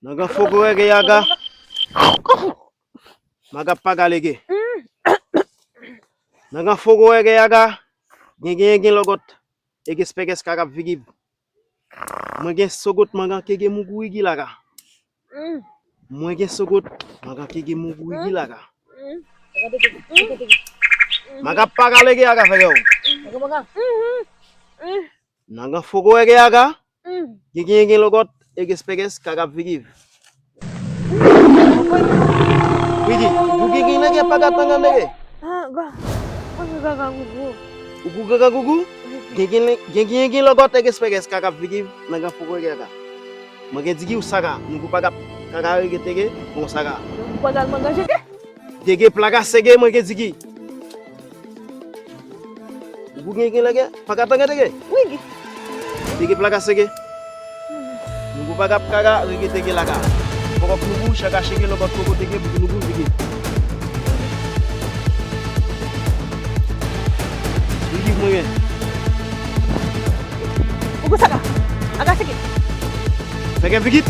Naga fogo ege yaga maga pagalege naga fogo ege yaga gege logot ege speges kaga vigib mage sogot maga kege mugu igi laga mage sogot maga kege mugu igi laga maga pagalege yaga fego naga fogo ege yaga gege logot ege speges kaga vigib Wiji, gugi lagi apa tangan lagi? Gak gugu. Gigi logot eges peges kakak vigi naga fogo ega. Mage zigi usaga, mugu pagap kakak ege tege usaga. Pagal mangaje ke? Gigi plaga sege mage zigi. Gugi lagi pagat tangan tege. Wigi. Gigi plaga sege. Mugu pagap kakak ege tege laga. Pokok nugu shaga shege logot fogo tege nugu vigi. Mungkin. Ugu saga. Agak sedikit. Pakai begitu.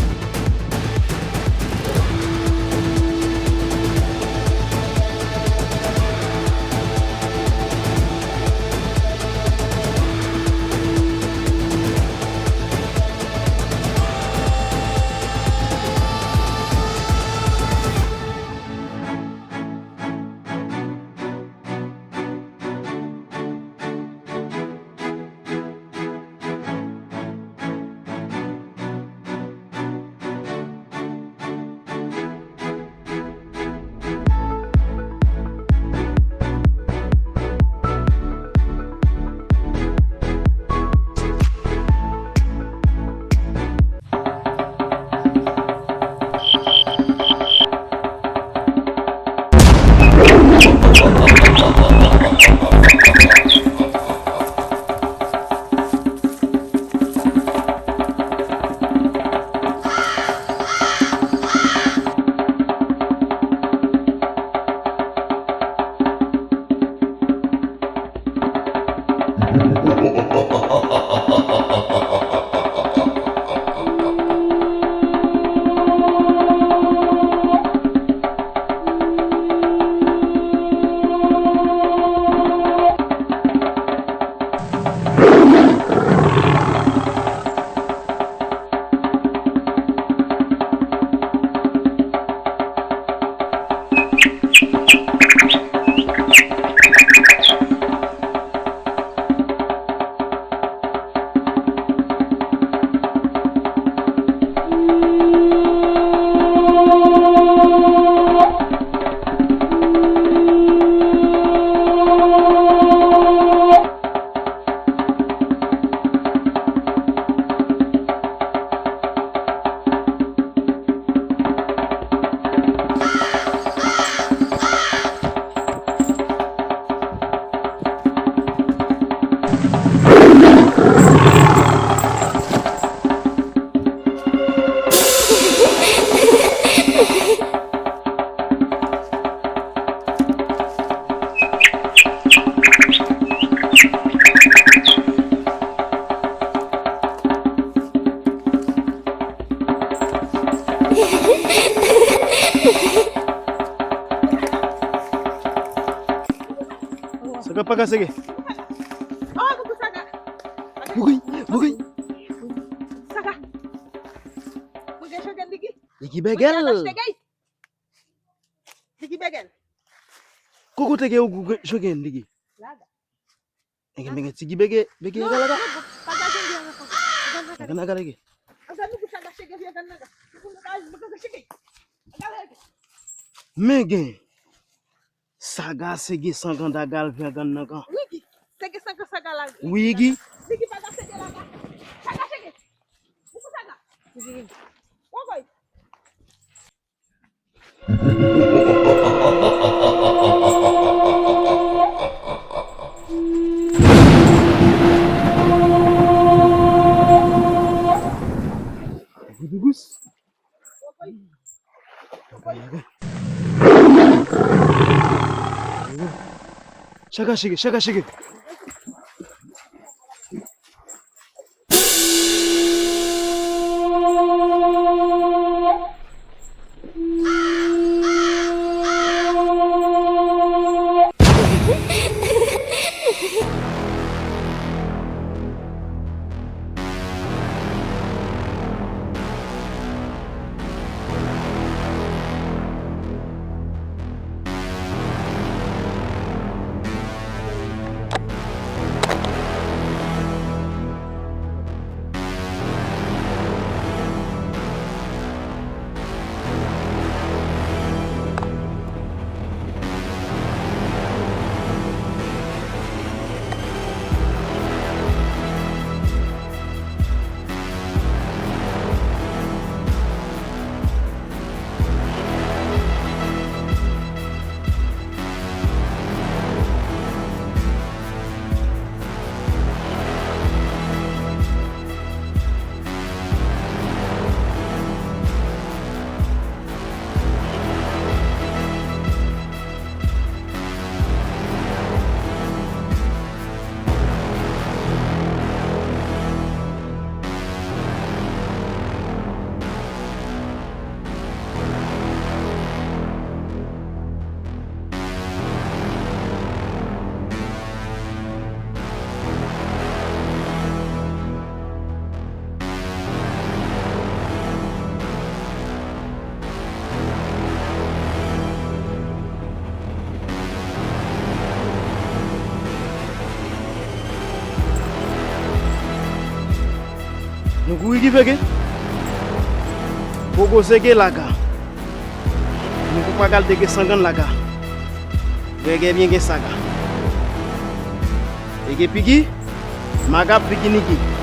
Paga sige. Oh, gugu saga. Bugay. Saga. Bugay shogan digi. Iki begel. Digi begel. Kuku tege ugu shogen digi. Laga. Ege menge sigi bege No, laga. paga shogan digi. Naga lagi. viagan naga. Buka sige. Aga. Megen. Saga segi sanganda gal vegan naga. Wigi. Sige saga la. Wigi. Sige baga sige la. Saga sige. Buku saga. Sige. Wogoy. Gugus. Şaka şigi. Nunggu iki bege. Bogo sege laga. Nunggu pagal dege sangan laga. Bege bienge saga. Ege pigi, maga pigi niki.